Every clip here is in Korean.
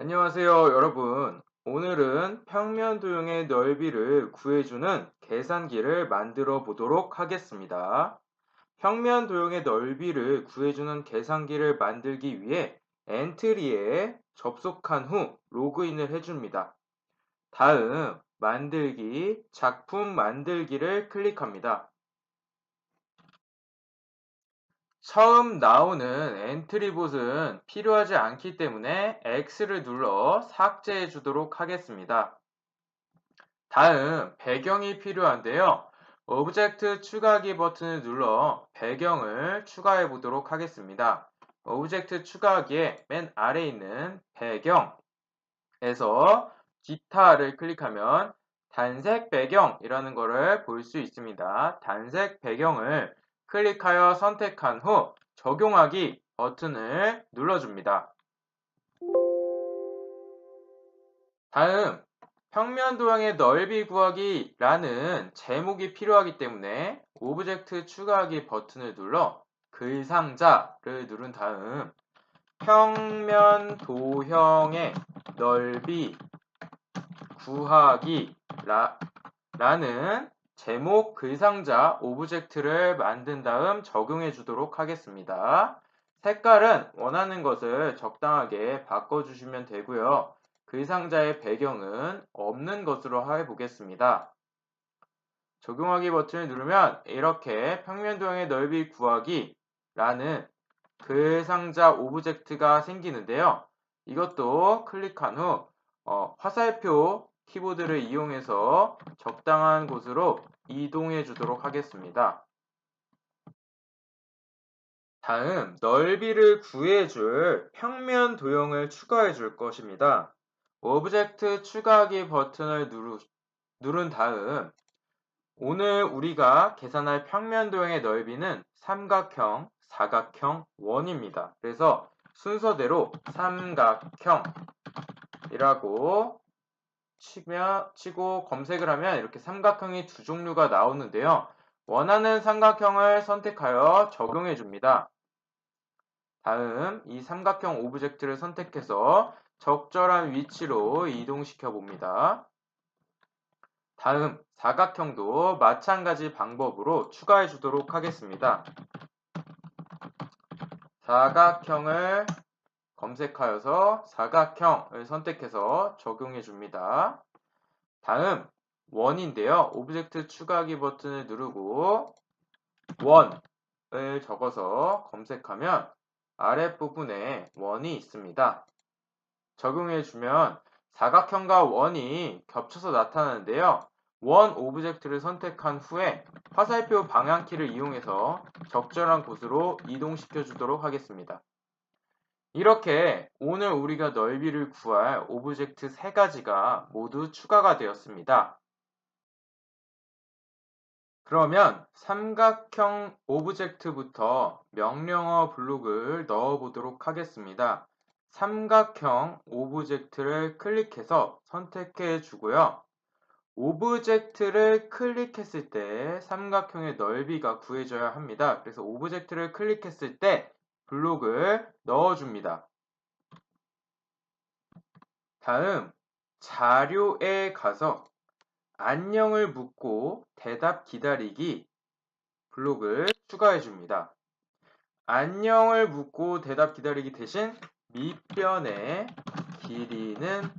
안녕하세요, 여러분. 오늘은 평면 도형의 넓이를 구해주는 계산기를 만들어 보도록 하겠습니다. 평면 도형의 넓이를 구해주는 계산기를 만들기 위해 엔트리에 접속한 후 로그인을 해줍니다. 다음, 만들기, 작품 만들기를 클릭합니다. 처음 나오는 엔트리봇은 필요하지 않기 때문에 X를 눌러 삭제해 주도록 하겠습니다. 다음, 배경이 필요한데요. 오브젝트 추가하기 버튼을 눌러 배경을 추가해 보도록 하겠습니다. 오브젝트 추가하기에 맨 아래에 있는 배경에서 기타를 클릭하면 단색 배경이라는 것을 볼 수 있습니다. 단색 배경을 클릭하여 선택한 후 적용하기 버튼을 눌러줍니다. 다음, 평면 도형의 넓이 구하기라는 제목이 필요하기 때문에 오브젝트 추가하기 버튼을 눌러 글상자를 누른 다음 평면 도형의 넓이 구하기 라는 제목 글상자 오브젝트를 만든 다음 적용해 주도록 하겠습니다. 색깔은 원하는 것을 적당하게 바꿔주시면 되고요. 글상자의 배경은 없는 것으로 해 보겠습니다. 적용하기 버튼을 누르면 이렇게 평면 도형의 넓이 구하기 라는 글상자 오브젝트가 생기는데요. 이것도 클릭한 후 화살표 키보드를 이용해서 적당한 곳으로 이동해 주도록 하겠습니다. 다음, 넓이를 구해줄 평면 도형을 추가해 줄 것입니다. 오브젝트 추가하기 버튼을 누른 다음 오늘 우리가 계산할 평면 도형의 넓이는 삼각형, 사각형, 원입니다. 그래서 순서대로 삼각형이라고 치고 검색을 하면 이렇게 삼각형이 두 종류가 나오는데요. 원하는 삼각형을 선택하여 적용해 줍니다. 다음 이 삼각형 오브젝트를 선택해서 적절한 위치로 이동시켜 봅니다. 다음 사각형도 마찬가지 방법으로 추가해 주도록 하겠습니다. 사각형을 검색하여서 사각형을 선택해서 적용해 줍니다. 다음 원인데요. 오브젝트 추가하기 버튼을 누르고 원을 적어서 검색하면 아랫부분에 원이 있습니다. 적용해 주면 사각형과 원이 겹쳐서 나타나는데요. 원 오브젝트를 선택한 후에 화살표 방향키를 이용해서 적절한 곳으로 이동시켜 주도록 하겠습니다. 이렇게 오늘 우리가 넓이를 구할 오브젝트 3가지가 모두 추가가 되었습니다. 그러면 삼각형 오브젝트부터 명령어 블록을 넣어 보도록 하겠습니다. 삼각형 오브젝트를 클릭해서 선택해 주고요. 오브젝트를 클릭했을 때 삼각형의 넓이가 구해져야 합니다. 그래서 오브젝트를 클릭했을 때 블록을 넣어줍니다. 다음 자료에 가서 안녕을 묻고 대답 기다리기 블록을 추가해 줍니다. 안녕을 묻고 대답 기다리기 대신 밑변의 길이는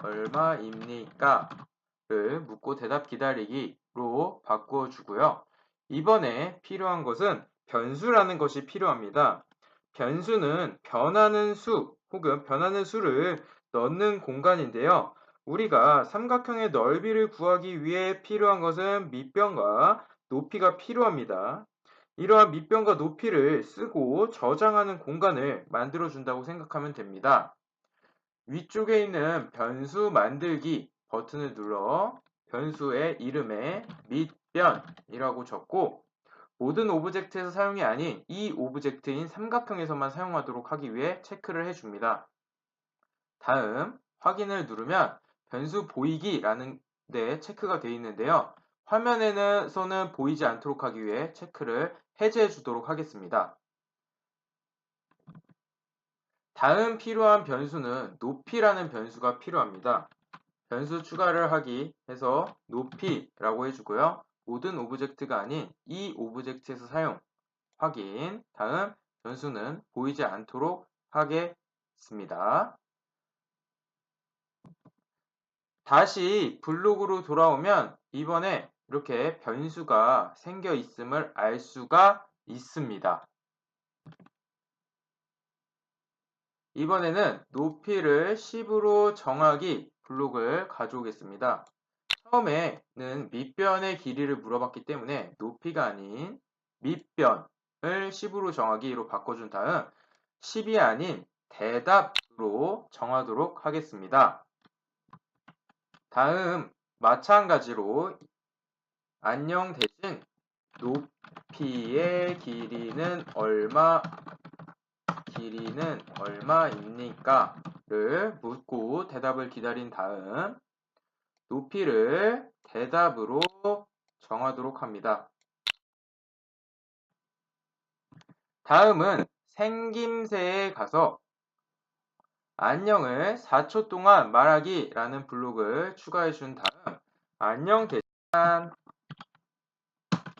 얼마입니까를 묻고 대답 기다리기로 바꾸어 주고요. 이번에 필요한 것은 변수라는 것이 필요합니다. 변수는 변하는 수 혹은 변하는 수를 넣는 공간인데요. 우리가 삼각형의 넓이를 구하기 위해 필요한 것은 밑변과 높이가 필요합니다. 이러한 밑변과 높이를 쓰고 저장하는 공간을 만들어 준다고 생각하면 됩니다. 위쪽에 있는 변수 만들기 버튼을 눌러 변수의 이름에 밑변이라고 적고 모든 오브젝트에서 사용이 아닌 이 오브젝트인 삼각형에서만 사용하도록 하기 위해 체크를 해줍니다. 다음 확인을 누르면 변수 보이기라는 데 체크가 되어 있는데요. 화면에서는 보이지 않도록 하기 위해 체크를 해제해 주도록 하겠습니다. 다음 필요한 변수는 높이라는 변수가 필요합니다. 변수 추가를 하기 해서 높이라고 해주고요. 모든 오브젝트가 아닌 이 오브젝트에서 사용 확인. 다음 변수는 보이지 않도록 하겠습니다. 다시 블록으로 돌아오면 이번에 이렇게 변수가 생겨 있음을 알 수가 있습니다. 이번에는 높이를 10으로 정하기 블록을 가져오겠습니다. 처음에는 밑변의 길이를 물어봤기 때문에 높이가 아닌 밑변을 10으로 정하기로 바꿔준 다음 10이 아닌 대답으로 정하도록 하겠습니다. 다음 마찬가지로 안녕 대신 높이의 길이는 얼마입니까? 를 묻고 대답을 기다린 다음 높이를 대답으로 정하도록 합니다. 다음은 생김새에 가서 안녕을 4초 동안 말하기 라는 블록을 추가해 준 다음 안녕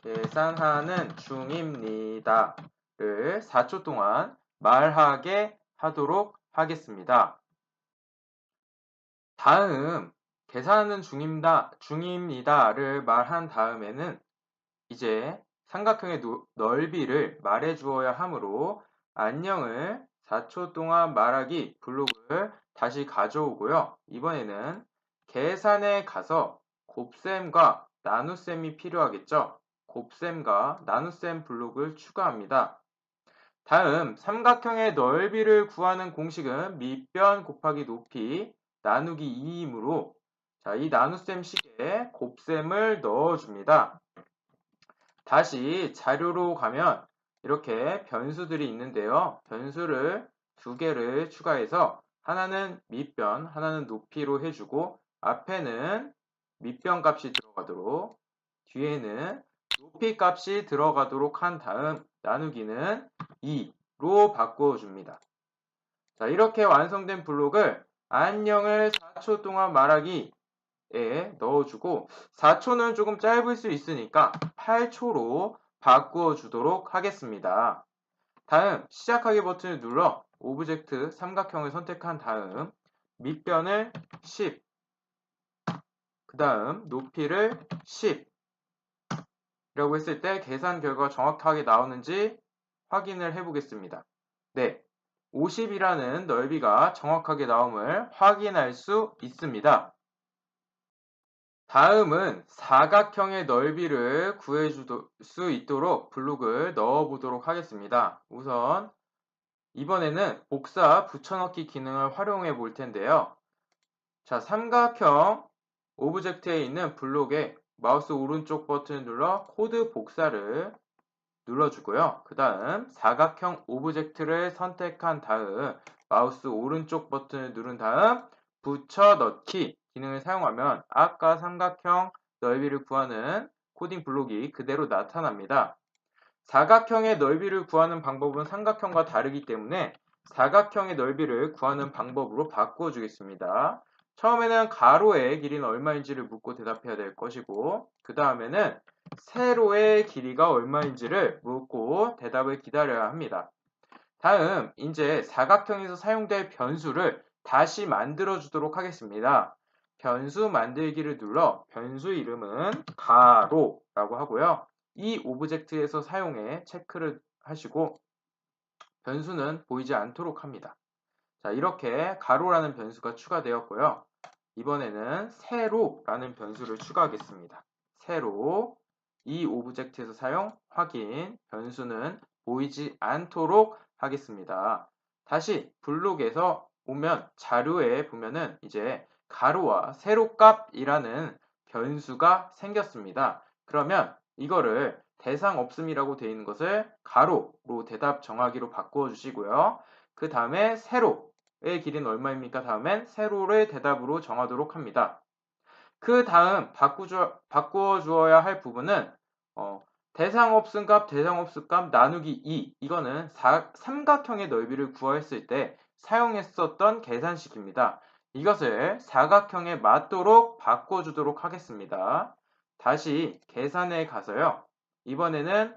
계산하는 중입니다 를 4초 동안 말하게 하도록 하겠습니다. 다음 계산하는 중입니다를 말한 다음에는 이제 삼각형의 넓이를 말해 주어야 하므로 안녕을 4초 동안 말하기 블록을 다시 가져오고요. 이번에는 계산에 가서 곱셈과 나눗셈이 필요하겠죠. 곱셈과 나눗셈 블록을 추가합니다. 다음 삼각형의 넓이를 구하는 공식은 밑변 곱하기 높이 나누기 2이므로 이 나눗셈 식에 곱셈을 넣어줍니다. 다시 자료로 가면 이렇게 변수들이 있는데요. 변수를 두 개를 추가해서 하나는 밑변, 하나는 높이로 해주고 앞에는 밑변 값이 들어가도록 뒤에는 높이 값이 들어가도록 한 다음 나누기는 2로 바꿔줍니다. 자, 이렇게 완성된 블록을 안녕을 4초 동안 말하기 에 넣어주고 4초는 조금 짧을 수 있으니까 8초로 바꾸어 주도록 하겠습니다. 다음 시작하기 버튼을 눌러 오브젝트 삼각형을 선택한 다음 밑변을 10, 그 다음 높이를 10 이라고 했을 때 계산 결과가 정확하게 나오는지 확인을 해 보겠습니다. 네, 50이라는 넓이가 정확하게 나옴을 확인할 수 있습니다. 다음은 사각형의 넓이를 구해줄 수 있도록 블록을 넣어 보도록 하겠습니다. 우선 이번에는 복사 붙여넣기 기능을 활용해 볼 텐데요. 자, 삼각형 오브젝트에 있는 블록에 마우스 오른쪽 버튼을 눌러 코드 복사를 눌러주고요. 그 다음 사각형 오브젝트를 선택한 다음 마우스 오른쪽 버튼을 누른 다음 붙여넣기 기능을 사용하면 아까 삼각형 넓이를 구하는 코딩 블록이 그대로 나타납니다. 사각형의 넓이를 구하는 방법은 삼각형과 다르기 때문에 사각형의 넓이를 구하는 방법으로 바꾸어 주겠습니다. 처음에는 가로의 길이는 얼마인지를 묻고 대답해야 될 것이고 그 다음에는 세로의 길이가 얼마인지를 묻고 대답을 기다려야 합니다. 다음 이제 사각형에서 사용될 변수를 다시 만들어 주도록 하겠습니다. 변수 만들기를 눌러 변수 이름은 가로라고 하고요. 이 오브젝트에서 사용해 체크를 하시고 변수는 보이지 않도록 합니다. 자, 이렇게 가로라는 변수가 추가되었고요. 이번에는 세로라는 변수를 추가하겠습니다. 세로 이 오브젝트에서 사용 확인 변수는 보이지 않도록 하겠습니다. 다시 블록에서 오면 자료에 보면은 이제 가로와 세로 값이라는 변수가 생겼습니다. 그러면 이거를 대상 없음이라고 되어 있는 것을 가로로 대답 정하기로 바꾸어 주시고요. 그 다음에 세로의 길이는 얼마입니까? 다음엔 세로를 대답으로 정하도록 합니다. 그 다음 바꾸어 주어야 할 부분은 대상 없음 값 나누기 2 이거는 삼각형의 넓이를 구했을 때 사용했었던 계산식입니다. 이것을 사각형에 맞도록 바꿔주도록 하겠습니다. 다시 계산에 가서요. 이번에는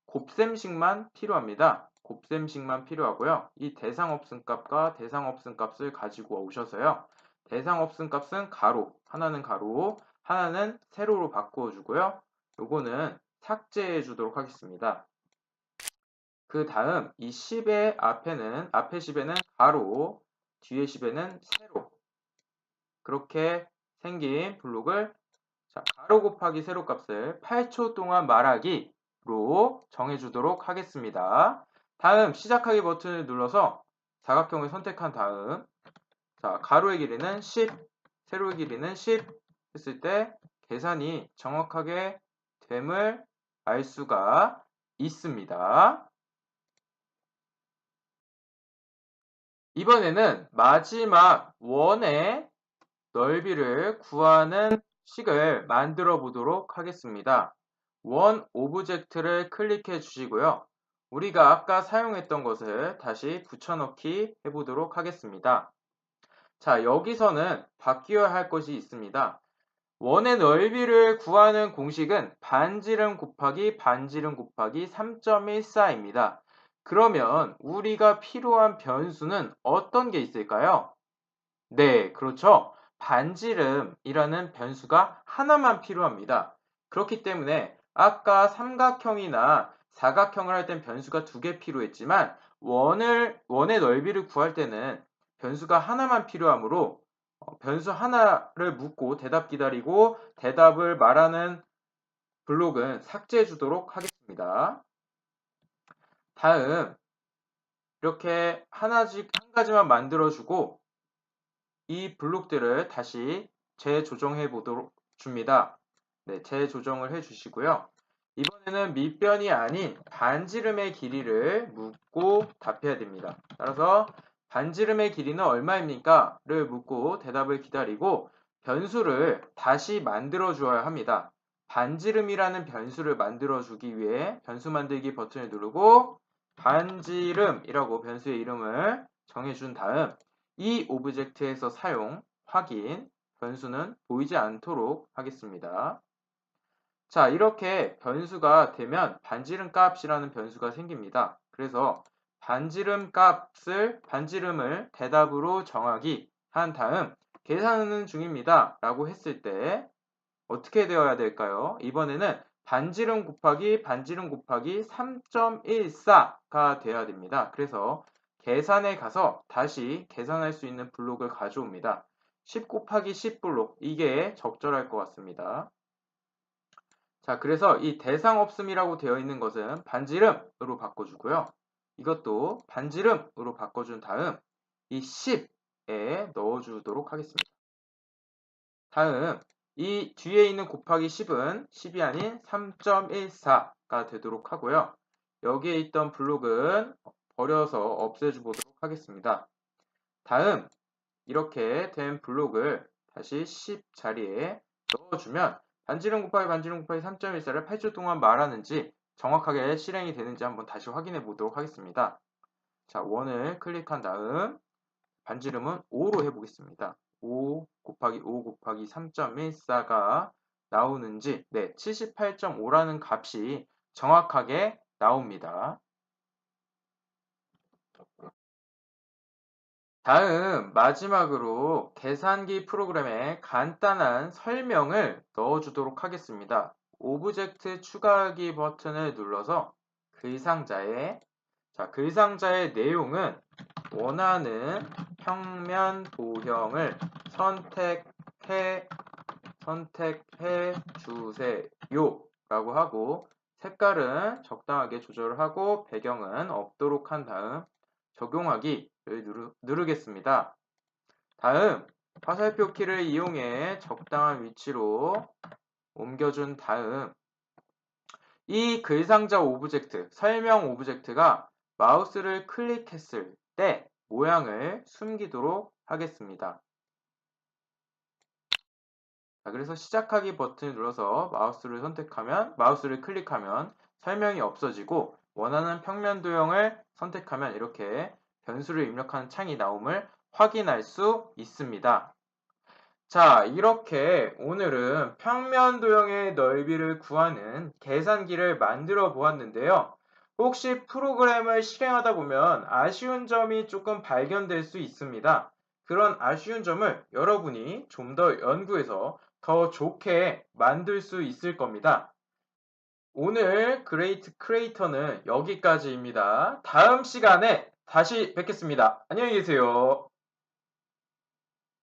곱셈식만 필요합니다. 곱셈식만 필요하고요. 이 대상 없음 값과 대상 없음 값을 가지고 오셔서요. 대상 없음 값은 가로, 하나는 가로, 하나는 세로로 바꾸어 주고요. 요거는 삭제해 주도록 하겠습니다. 그 다음 이 10의 앞에 10에는 가로, 뒤에 10에는 세로, 그렇게 생긴 블록을 가로 곱하기 세로 값을 8초 동안 말하기로 정해주도록 하겠습니다. 다음 시작하기 버튼을 눌러서 사각형을 선택한 다음 가로의 길이는 10, 세로의 길이는 10 했을 때 계산이 정확하게 됨을 알 수가 있습니다. 이번에는 마지막 원의 넓이를 구하는 식을 만들어 보도록 하겠습니다. 원 오브젝트를 클릭해 주시고요. 우리가 아까 사용했던 것을 다시 붙여넣기 해보도록 하겠습니다. 자, 여기서는 바뀌어야 할 것이 있습니다. 원의 넓이를 구하는 공식은 반지름 곱하기 반지름 곱하기 3.14입니다. 그러면 우리가 필요한 변수는 어떤 게 있을까요? 네, 그렇죠. 반지름이라는 변수가 하나만 필요합니다. 그렇기 때문에 아까 삼각형이나 사각형을 할 땐 변수가 두 개 필요했지만 원의 넓이를 구할 때는 변수가 하나만 필요하므로 변수 하나를 묻고 대답 기다리고 대답을 말하는 블록은 삭제해 주도록 하겠습니다. 다음 이렇게 한 가지만 만들어주고 이 블록들을 다시 재조정해 보도록 줍니다. 네, 재조정을 해 주시고요. 이번에는 밑변이 아닌 반지름의 길이를 묻고 답해야 됩니다. 따라서 반지름의 길이는 얼마입니까? 를 묻고 대답을 기다리고 변수를 다시 만들어 주어야 합니다. 반지름이라는 변수를 만들어 주기 위해 변수 만들기 버튼을 누르고 반지름이라고 변수의 이름을 정해준 다음 이 오브젝트에서 사용, 확인, 변수는 보이지 않도록 하겠습니다. 자, 이렇게 변수가 되면 반지름 값이라는 변수가 생깁니다. 그래서 반지름을 대답으로 정하기 한 다음 계산하는 중입니다. 라고 했을 때 어떻게 되어야 될까요? 이번에는 반지름 곱하기 3.14가 되어야 됩니다. 그래서 계산에 가서 다시 계산할 수 있는 블록을 가져옵니다. 10 곱하기 10 블록, 이게 적절할 것 같습니다. 자, 그래서 이 대상 없음이라고 되어 있는 것은 반지름으로 바꿔주고요. 이것도 반지름으로 바꿔준 다음 이 10에 넣어주도록 하겠습니다. 다음 이 뒤에 있는 곱하기 10은 10이 아닌 3.14가 되도록 하고요. 여기에 있던 블록은 버려서 없애주 보도록 하겠습니다. 다음 이렇게 된 블록을 다시 10 자리에 넣어주면 반지름 곱하기 3.14를 8초 동안 말하는지 정확하게 실행이 되는지 한번 다시 확인해 보도록 하겠습니다. 자, 원을 클릭한 다음 반지름은 5로 해보겠습니다. 5 곱하기 5 곱하기 3.14가 나오는지, 네, 78.5라는 값이 정확하게 나옵니다. 다음 마지막으로 계산기 프로그램에 간단한 설명을 넣어주도록 하겠습니다. 오브젝트 추가하기 버튼을 눌러서 글상자의 내용은 원하는 평면 도형을 선택해 주세요 라고 하고 색깔은 적당하게 조절을 하고 배경은 없도록 한 다음 적용하기를 누르겠습니다. 다음 화살표 키를 이용해 적당한 위치로 옮겨준 다음 이 글상자 오브젝트, 설명 오브젝트가 마우스를 클릭했을 때 모양을 숨기도록 하겠습니다. 자, 그래서 시작하기 버튼을 눌러서 마우스를 클릭하면 설명이 없어지고 원하는 평면 도형을 선택하면 이렇게 변수를 입력하는 창이 나옴을 확인할 수 있습니다. 자, 이렇게 오늘은 평면 도형의 넓이를 구하는 계산기를 만들어 보았는데요. 혹시 프로그램을 실행하다 보면 아쉬운 점이 조금 발견될 수 있습니다. 그런 아쉬운 점을 여러분이 좀 더 연구해서 더 좋게 만들 수 있을 겁니다. 오늘 그레이트 크리에이터는 여기까지입니다. 다음 시간에 다시 뵙겠습니다. 안녕히 계세요.